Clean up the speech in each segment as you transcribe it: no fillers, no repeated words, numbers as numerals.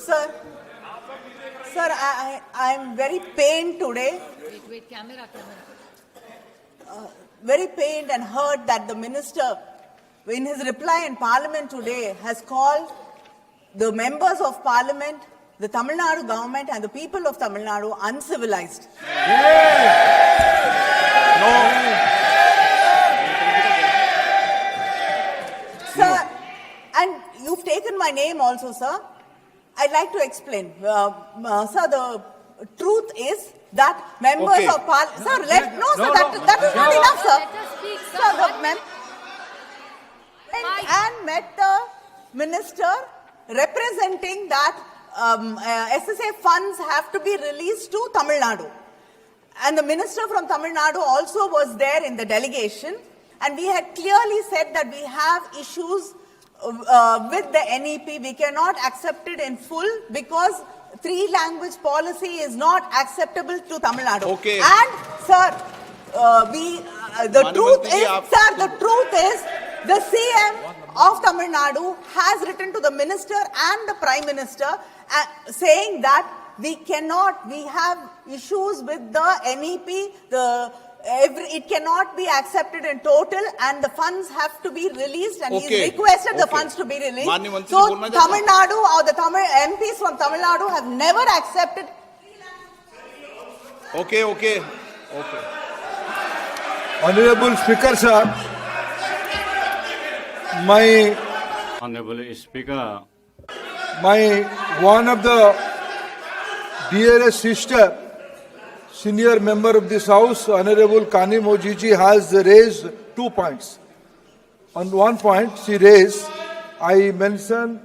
Sir, sir, I'm very pained today, Wait, camera. very pained and hurt that the minister, in his reply in Parliament today, has called the members of Parliament, the Tamil Nadu government and the people of Tamil Nadu uncivilized. Sir, and you've taken my name also, sir. I'd like to explain. Sir, the truth is that members Okay. of Parliament... Sir, that is not No. enough, sir. Let us speak, sir. Sir, and met the minister representing that SSA funds have to be released to Tamil Nadu. And the minister from Tamil Nadu also was there in the delegation. And we had clearly said that we have issues with the NEP. We cannot accept it in full because three-language policy is not acceptable to Tamil Nadu. Okay. And, sir, the truth is, the CM of Tamil Nadu has written to the minister and the Prime Minister saying that we have issues with the NEP, it cannot be accepted in total and the funds have to be released and Okay. he's requested the Okay. funds to be released. Manya Mantri So bolna Tamil चाहता Nadu or the MPs from Tamil Nadu have never accepted. Okay. Honorable Speaker, sir, my Honorable Speaker, one of the dearest sister, senior member of this House, Honorable Kani Mojiji, has raised 2 points. On one point, she raised, I mentioned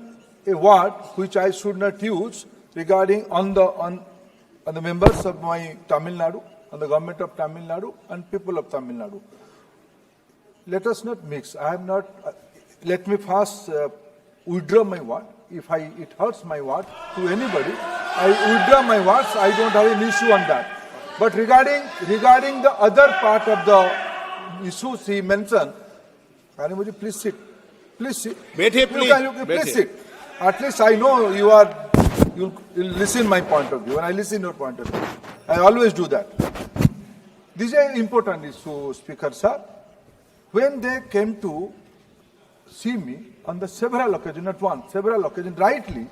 a word which I should not use regarding on the members of my Tamil Nadu, on the government of Tamil Nadu and people of Tamil Nadu. Let us not mix. I am not. Let me first withdraw my word. If it hurts my word to anybody, I withdraw my words. I don't have an issue on that. But regarding the other part of the issues he mentioned, Kanimuji, please sit. Please sit. बैठिए, please. Please बैठिए. sit. At least I know you'll listen my point of view, and I listen your point of view. I always do that. This is an important issue, Speaker, sir. When they came to see me on the several occasions, not one, several occasions, rightly,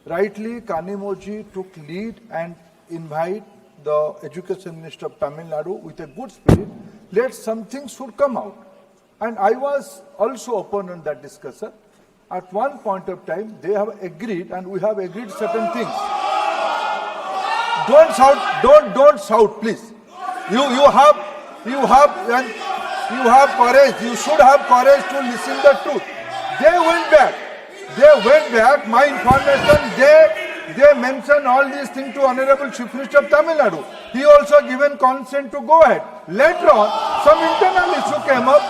Kanimoji took lead and invite the Education Minister of Tamil Nadu with a good spirit, let something should come out. And I was also open on that discussion. At one point of time, they have agreed, and we have agreed certain things. Don't shout, please. You have courage. You should have courage to listen the truth. They went back. My information, they mentioned all these things to Honorable Chief Minister of Tamil Nadu. He also given consent to go ahead. Later on, some internal issue came up.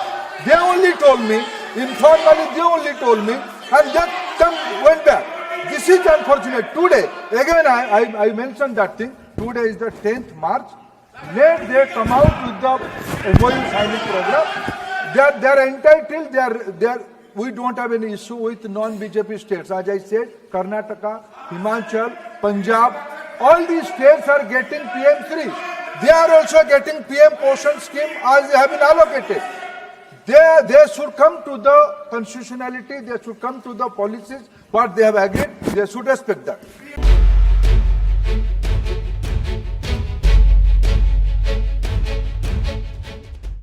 They only told me, informally, and then went back. This is unfortunate. Today, again, I mentioned that thing. Today is the 10th March. Let they come out with the MOU signing program. They are entitled. We don't have any issue with non-BJP states. As I said, Karnataka, Himachal, Punjab, all these states are getting PM3. They are also getting PM Poshan scheme as they have been allocated. They should come to the constitutionality. They should come to the policies. What they have agreed, they should respect that.